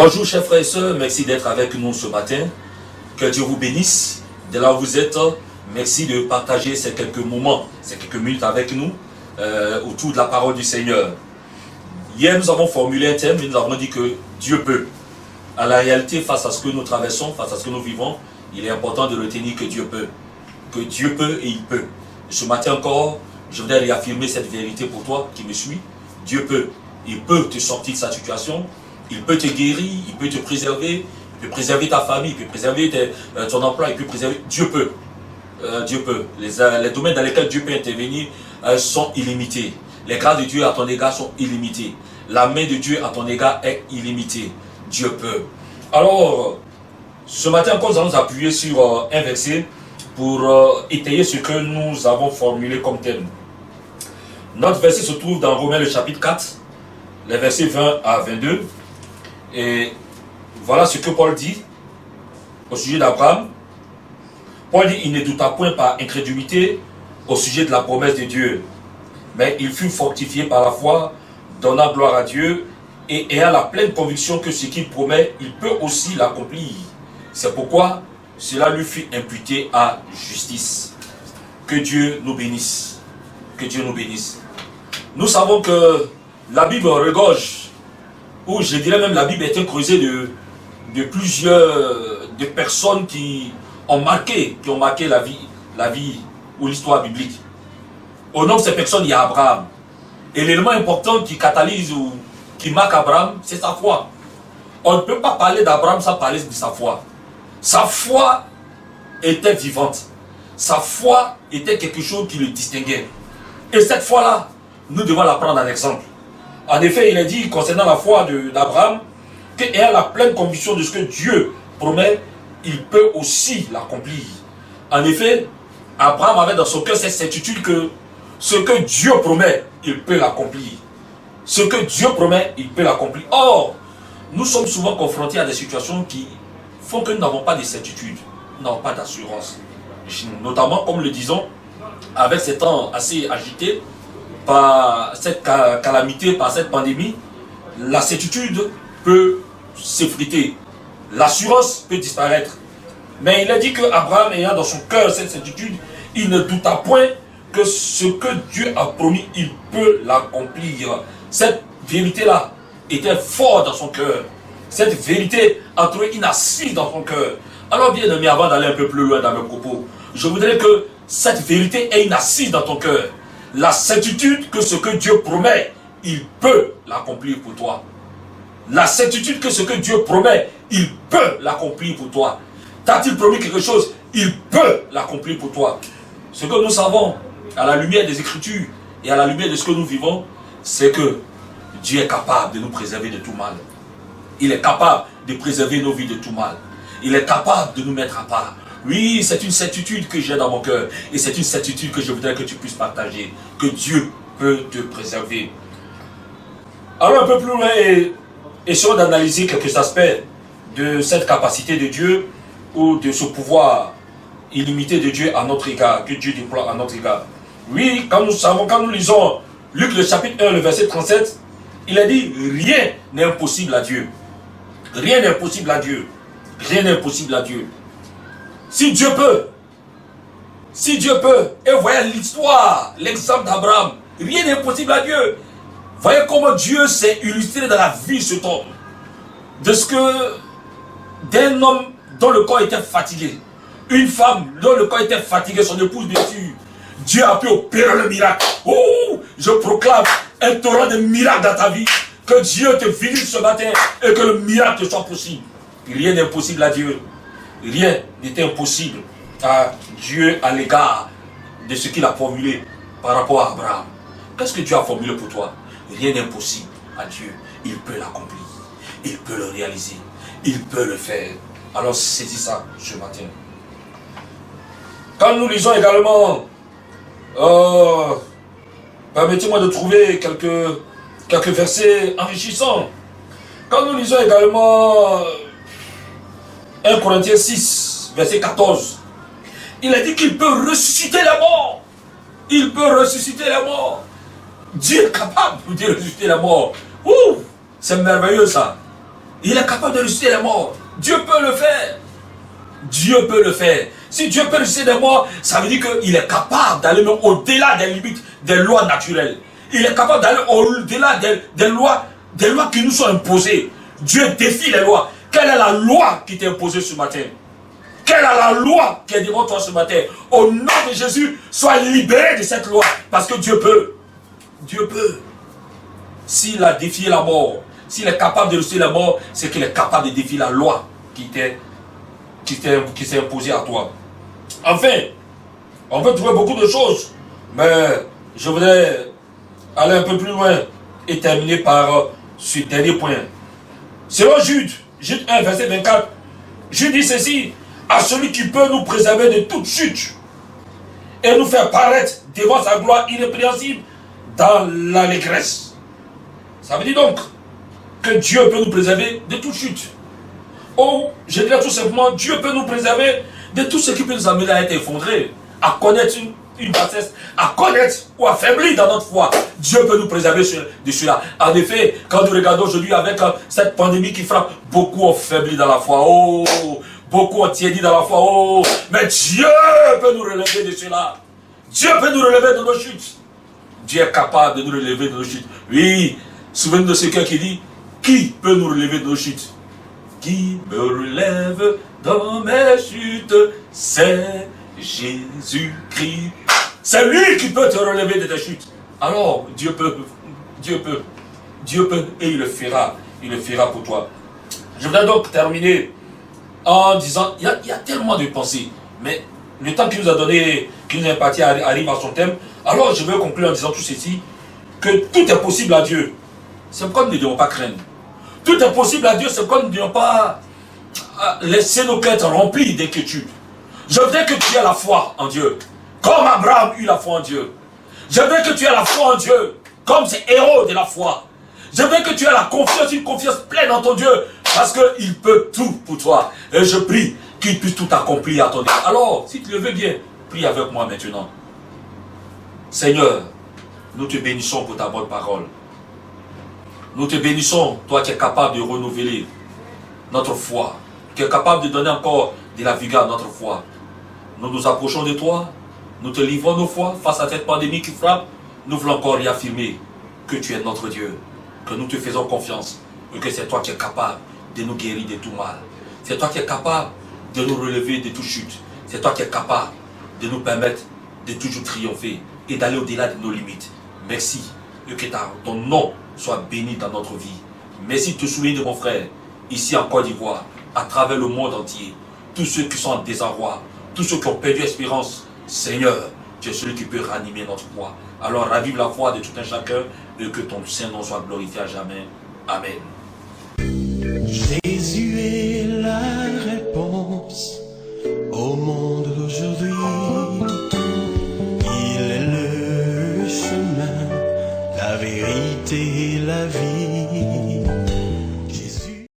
Bonjour chers frères et sœurs, merci d'être avec nous ce matin. Que Dieu vous bénisse. De là où vous êtes, merci de partager ces quelques moments, ces quelques minutes avec nous autour de la parole du Seigneur. Hier, nous avons formulé un thème et nous avons dit que Dieu peut. À la réalité, face à ce que nous traversons, face à ce que nous vivons, il est important de retenir que Dieu peut. Que Dieu peut et il peut. Et ce matin encore, je voudrais réaffirmer cette vérité pour toi qui me suis. Dieu peut. Il peut te sortir de sa situation. Il peut te guérir, il peut te préserver, il peut préserver ta famille, il peut préserver ton emploi, il peut préserver. Dieu peut. Dieu peut. Les domaines dans lesquels Dieu peut intervenir sont illimités. Les grâces de Dieu à ton égard sont illimitées. La main de Dieu à ton égard est illimitée. Dieu peut. Alors, ce matin encore, nous allons nous appuyer sur un verset pour étayer ce que nous avons formulé comme thème. Notre verset se trouve dans Romains le chapitre 4, les versets 20 à 22. Et voilà ce que Paul dit au sujet d'Abraham. Paul dit, il ne douta point par incrédulité au sujet de la promesse de Dieu, mais il fut fortifié par la foi, donnant gloire à Dieu, et ayant la pleine conviction que ce qu'il promet, il peut aussi l'accomplir. C'est pourquoi cela lui fut imputé à justice. Que Dieu nous bénisse. Que Dieu nous bénisse. Nous savons que la Bible regorge, ou je dirais même la Bible est un creuset de plusieurs de personnes qui ont marqué la vie ou l'histoire biblique. Au nom de ces personnes, il y a Abraham. Et l'élément important qui catalyse ou qui marque Abraham, c'est sa foi. On ne peut pas parler d'Abraham sans parler de sa foi. Sa foi était vivante. Sa foi était quelque chose qui le distinguait. Et cette foi-là, nous devons la prendre en exemple. En effet, il est dit concernant la foi d'Abraham qu'ayant la pleine conviction de ce que Dieu promet, il peut aussi l'accomplir. En effet, Abraham avait dans son cœur cette certitude que ce que Dieu promet, il peut l'accomplir. Ce que Dieu promet, il peut l'accomplir. Or, nous sommes souvent confrontés à des situations qui font que nous n'avons pas de certitude, nous n'avons pas d'assurance. Notamment, comme le disons, avec ces temps assez agités, par cette calamité, par cette pandémie, la certitude peut s'effriter, l'assurance peut disparaître. Mais il a dit qu'Abraham, ayant dans son cœur cette certitude, il ne douta point que ce que Dieu a promis, il peut l'accomplir. Cette vérité-là était forte dans son cœur. Cette vérité a trouvé une assise dans son cœur. Alors bien aimé, avant d'aller un peu plus loin dans mes propos, je voudrais que cette vérité ait une assise dans ton cœur. La certitude que ce que Dieu promet, il peut l'accomplir pour toi. La certitude que ce que Dieu promet, il peut l'accomplir pour toi. T'a-t-il promis quelque chose? Il peut l'accomplir pour toi. Ce que nous savons, à la lumière des Écritures et à la lumière de ce que nous vivons, c'est que Dieu est capable de nous préserver de tout mal. Il est capable de préserver nos vies de tout mal. Il est capable de nous mettre à part. Oui, c'est une certitude que j'ai dans mon cœur. Et c'est une certitude que je voudrais que tu puisses partager. Que Dieu peut te préserver. Alors un peu plus loin, essayons d'analyser quelques aspects de cette capacité de Dieu ou de ce pouvoir illimité de Dieu à notre égard, que Dieu déploie à notre égard. Oui, quand nous lisons Luc le chapitre 1, le verset 37, il a dit, rien n'est impossible à Dieu. Rien n'est impossible à Dieu. Rien n'est impossible à Dieu. Si Dieu peut, et voyez l'histoire, l'exemple d'Abraham, rien n'est impossible à Dieu. Voyez comment Dieu s'est illustré dans la vie de cet homme. D'un homme dont le corps était fatigué, une femme dont le corps était fatigué, son épouse bien sûr. Dieu a pu opérer le miracle. Oh, je proclame un torrent de miracles dans ta vie. Que Dieu te visite ce matin et que le miracle te soit possible. Rien n'est impossible à Dieu. Rien n'était impossible à Dieu à l'égard de ce qu'il a formulé par rapport à Abraham. Qu'est-ce que Dieu a formulé pour toi? Rien n'est impossible à Dieu. Il peut l'accomplir. Il peut le réaliser. Il peut le faire. Alors saisis ça ce matin. Quand nous lisons également, permettez-moi de trouver quelques versets enrichissants. Quand nous lisons également 1 Corinthiens 6, verset 14, il a dit qu'il peut ressusciter les morts. Il peut ressusciter les morts. Dieu est capable de ressusciter les morts. C'est merveilleux ça. Il est capable de ressusciter les morts. Dieu peut le faire. Dieu peut le faire. Si Dieu peut ressusciter les morts, ça veut dire qu'il est capable d'aller même au-delà des limites des lois naturelles. Il est capable d'aller au-delà des lois qui nous sont imposées. Dieu défie les lois. Quelle est la loi qui t'est imposée ce matin? Quelle est la loi qui est devant toi ce matin? Au nom de Jésus, sois libéré de cette loi. Parce que Dieu peut. Dieu peut. S'il a défié la mort, s'il est capable de ressusciter la mort, c'est qu'il est capable de défier la loi qui s'est imposée à toi. Enfin, on peut trouver beaucoup de choses, mais je voudrais aller un peu plus loin et terminer par ce dernier point. Selon Jude 1, verset 24, Jude dit ceci: à celui qui peut nous préserver de toute chute et nous faire paraître devant sa gloire irrépréhensible dans l'allégresse. Ça veut dire donc que Dieu peut nous préserver de toute chute. Ou, je dirais tout simplement, Dieu peut nous préserver de tout ce qui peut nous amener à être effondrés, à connaître une bassesse, à connaître ou à faiblir dans notre foi. Dieu peut nous préserver de cela. En effet, quand nous regardons aujourd'hui avec cette pandémie qui frappe, beaucoup ont faibli dans la foi. Oh, beaucoup ont tiédi dans la foi. Oh, mais Dieu peut nous relever de cela. Dieu peut nous relever de nos chutes. Dieu est capable de nous relever de nos chutes. Oui, souvenez-vous de ce cœur qui dit: qui peut nous relever de nos chutes? Qui me relève dans mes chutes? C'est Jésus-Christ. C'est lui qui peut te relever de tes chutes. Alors, Dieu peut, Dieu peut, Dieu peut, et il le fera pour toi. Je voudrais donc terminer en disant, il y a tellement de pensées, mais le temps qu'il nous a donné, qu'il nous a imparti arrive à son thème. Alors je veux conclure en disant tout ceci, que tout est possible à Dieu. C'est pourquoi nous ne devons pas craindre. Tout est possible à Dieu, c'est pourquoi nous ne devons pas laisser nos cœurs être remplis d'inquiétude. Je veux que tu aies la foi en Dieu, comme Abraham eut la foi en Dieu. Je veux que tu aies la foi en Dieu, comme ces héros de la foi. Je veux que tu aies la confiance, une confiance pleine en ton Dieu, parce qu'il peut tout pour toi. Et je prie qu'il puisse tout accomplir à ton Dieu. Alors, si tu le veux bien, prie avec moi maintenant. Seigneur, nous te bénissons pour ta bonne parole. Nous te bénissons, toi qui es capable de renouveler notre foi, qui es capable de donner encore de la vigueur à notre foi. Nous nous approchons de toi, nous te livrons nos foi face à cette pandémie qui frappe. Nous voulons encore réaffirmer que tu es notre Dieu, que nous te faisons confiance et que c'est toi qui es capable de nous guérir de tout mal. C'est toi qui es capable de nous relever de toute chute. C'est toi qui es capable de nous permettre de toujours triompher et d'aller au-delà de nos limites. Merci et que ton nom soit béni dans notre vie. Merci de te souvenir de mon frère, ici en Côte d'Ivoire, à travers le monde entier. Tous ceux qui sont en désarroi, tous ceux qui ont perdu espérance, Seigneur, tu es celui qui peut ranimer notre foi. Alors ravive la foi de tout un chacun et que ton Saint-Nom soit glorifié à jamais. Amen. Jésus est là.